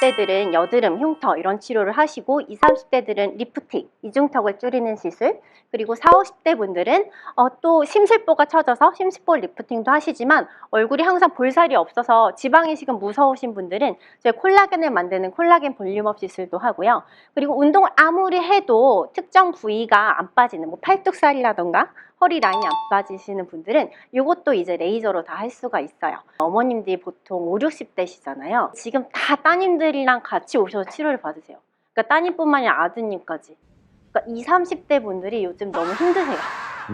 20대들은 여드름, 흉터 이런 치료를 하시고 20, 30대들은 리프팅, 이중턱을 줄이는 시술, 그리고 40, 50대 분들은 또 심실보가 처져서 심실보 리프팅도 하시지만 얼굴이 항상 볼살이 없어서 지방이식은 무서우신 분들은 저희 콜라겐을 만드는 콜라겐 볼륨업 시술도 하고요. 그리고 운동을 아무리 해도 특정 부위가 안 빠지는 뭐 팔뚝살이라던가 허리 라인이 안 빠지시는 분들은 이것도 이제 레이저로 다 할 수가 있어요. 어머님들이 보통 5, 60대시잖아요. 지금 다 따님들이랑 같이 오셔서 치료를 받으세요. 그러니까 따님뿐만 아니라 아드님까지. 그러니까 20, 30대 분들이 요즘 너무 힘드세요.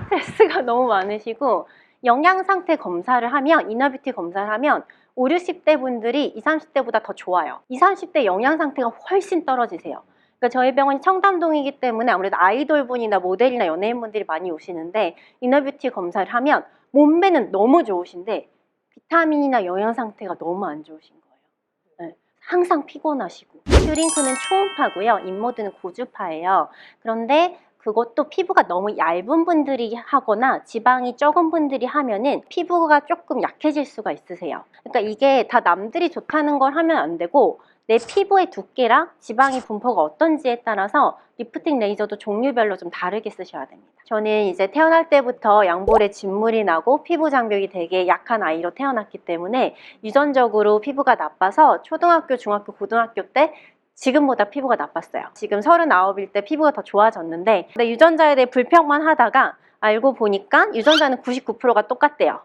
스트레스가 너무 많으시고 영양 상태 검사를 하면, 이너뷰티 검사를 하면 5, 60대 분들이 20, 30대보다 더 좋아요. 20, 30대 영양 상태가 훨씬 떨어지세요. 그러니까 저희 병원이 청담동이기 때문에 아무래도 아이돌분이나 모델이나 연예인분들이 많이 오시는데 이너뷰티 검사를 하면 몸매는 너무 좋으신데 비타민이나 영양 상태가 너무 안 좋으신 거예요. 네. 항상 피곤하시고. 슈링크는 초음파고요. 인모드는 고주파예요. 그런데 그것도 피부가 너무 얇은 분들이 하거나 지방이 적은 분들이 하면은 피부가 조금 약해질 수가 있으세요. 그러니까 이게 다 남들이 좋다는 걸 하면 안 되고 내 피부의 두께랑 지방이 분포가 어떤지에 따라서 리프팅 레이저도 종류별로 좀 다르게 쓰셔야 됩니다. 저는 이제 태어날 때부터 양볼에 진물이 나고 피부 장벽이 되게 약한 아이로 태어났기 때문에 유전적으로 피부가 나빠서 초등학교, 중학교, 고등학교 때 지금보다 피부가 나빴어요. 지금 39일 때 피부가 더 좋아졌는데 근데 유전자에 대해 불평만 하다가 알고 보니까 유전자는 99%가 똑같대요.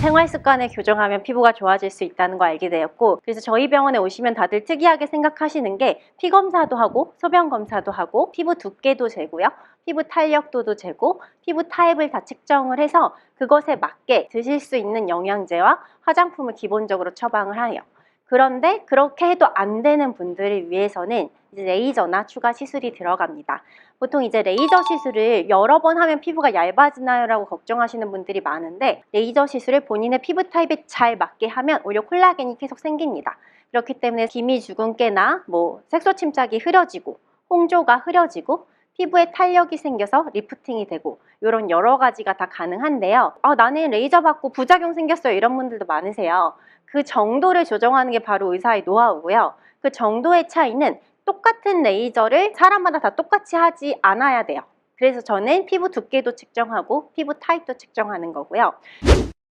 생활 습관을 교정하면 피부가 좋아질 수 있다는 거 알게 되었고, 그래서 저희 병원에 오시면 다들 특이하게 생각하시는 게 피 검사도 하고 소변 검사도 하고 피부 두께도 재고요, 피부 탄력도도 재고 피부 타입을 다 측정을 해서 그것에 맞게 드실 수 있는 영양제와 화장품을 기본적으로 처방을 해요. 그런데 그렇게 해도 안 되는 분들을 위해서는 이제 레이저나 추가 시술이 들어갑니다. 보통 이제 레이저 시술을 여러 번 하면 피부가 얇아지나요? 라고 걱정하시는 분들이 많은데 레이저 시술을 본인의 피부 타입에 잘 맞게 하면 오히려 콜라겐이 계속 생깁니다. 그렇기 때문에 기미 주근깨나 뭐 색소 침착이 흐려지고 홍조가 흐려지고 피부에 탄력이 생겨서 리프팅이 되고 이런 여러 가지가 다 가능한데요. 나는 레이저 받고 부작용 생겼어요 이런 분들도 많으세요. 그 정도를 조정하는 게 바로 의사의 노하우고요. 그 정도의 차이는 똑같은 레이저를 사람마다 다 똑같이 하지 않아야 돼요. 그래서 저는 피부 두께도 측정하고 피부 타입도 측정하는 거고요.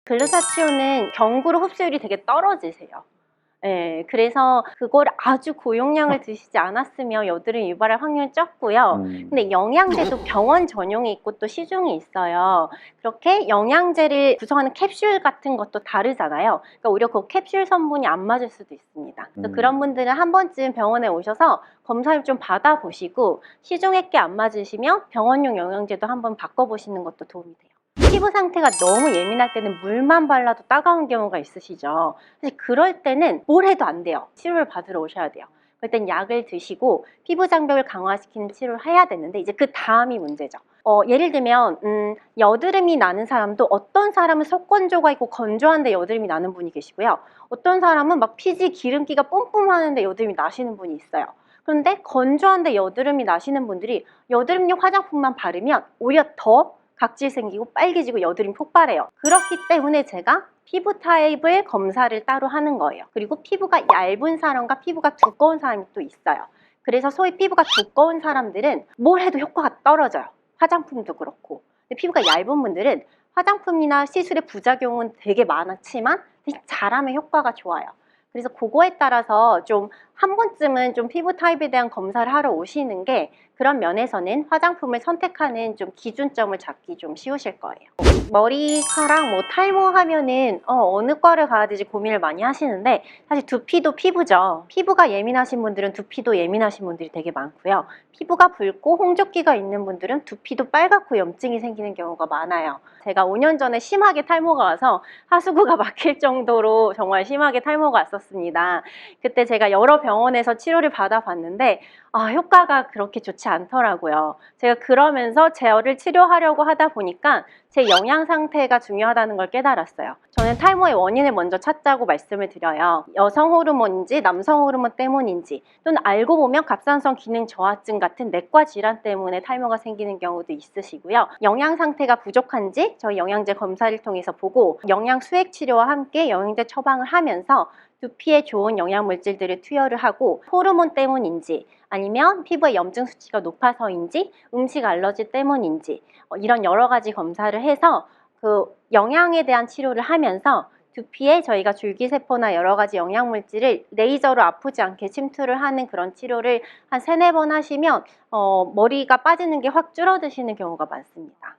글루타치온은 경구로 흡수율이 되게 떨어지세요. 네, 그래서 그걸 아주 고용량을 드시지 않았으면 여드름 유발할 확률이 적고요. 근데 영양제도 병원 전용이 있고 또 시중이 있어요. 그렇게 영양제를 구성하는 캡슐 같은 것도 다르잖아요. 그러니까 오히려 그 캡슐 성분이 안 맞을 수도 있습니다. 그래서 그런 분들은 한 번쯤 병원에 오셔서 검사를 좀 받아보시고 시중에 게 안 맞으시면 병원용 영양제도 한번 바꿔보시는 것도 도움이 돼요. 피부 상태가 너무 예민할 때는 물만 발라도 따가운 경우가 있으시죠. 사실 그럴 때는 뭘 해도 안 돼요. 치료를 받으러 오셔야 돼요. 그럴 땐 약을 드시고 피부 장벽을 강화시키는 치료를 해야 되는데 이제 그 다음이 문제죠. 예를 들면 여드름이 나는 사람도 어떤 사람은 속건조가 있고 건조한데 여드름이 나는 분이 계시고요. 어떤 사람은 막 피지 기름기가 뿜뿜하는데 여드름이 나시는 분이 있어요. 그런데 건조한데 여드름이 나시는 분들이 여드름용 화장품만 바르면 오히려 더 각질 생기고 빨개지고 여드름이 폭발해요. 그렇기 때문에 제가 피부 타입을 검사를 따로 하는 거예요. 그리고 피부가 얇은 사람과 피부가 두꺼운 사람이 또 있어요. 그래서 소위 피부가 두꺼운 사람들은 뭘 해도 효과가 떨어져요. 화장품도 그렇고. 근데 피부가 얇은 분들은 화장품이나 시술의 부작용은 되게 많았지만 잘하면 효과가 좋아요. 그래서 그거에 따라서 좀 한 번쯤은 좀 피부 타입에 대한 검사를 하러 오시는 게 그런 면에서는 화장품을 선택하는 좀 기준점을 잡기 좀 쉬우실 거예요. 머리카락, 뭐 탈모하면은 어느 과를 가야 되지 고민을 많이 하시는데 사실 두피도 피부죠. 피부가 예민하신 분들은 두피도 예민하신 분들이 되게 많고요. 피부가 붉고 홍조기가 있는 분들은 두피도 빨갛고 염증이 생기는 경우가 많아요. 제가 5년 전에 심하게 탈모가 와서 하수구가 막힐 정도로 정말 심하게 탈모가 왔었습니다. 그때 제가 여러 병원에서 치료를 받아봤는데 효과가 그렇게 좋지 않더라고요. 제가 그러면서 저를 치료하려고 하다 보니까 제 영양 상태가 중요하다는 걸 깨달았어요. 저는 탈모의 원인을 먼저 찾자고 말씀을 드려요. 여성 호르몬인지 남성 호르몬 때문인지 또는 알고 보면 갑상선 기능 저하증 같은 내과 질환 때문에 탈모가 생기는 경우도 있으시고요. 영양 상태가 부족한지 저희 영양제 검사를 통해서 보고 영양 수액 치료와 함께 영양제 처방을 하면서 두피에 좋은 영양 물질들을 투여를 하고 호르몬 때문인지 아니면 피부에 염증 수치가 높아서인지 음식 알러지 때문인지 이런 여러 가지 검사를 해서 그 영양에 대한 치료를 하면서 두피에 저희가 줄기세포나 여러 가지 영양물질을 레이저로 아프지 않게 침투를 하는 그런 치료를 한 3-4번 하시면 머리가 빠지는 게 확 줄어드시는 경우가 많습니다.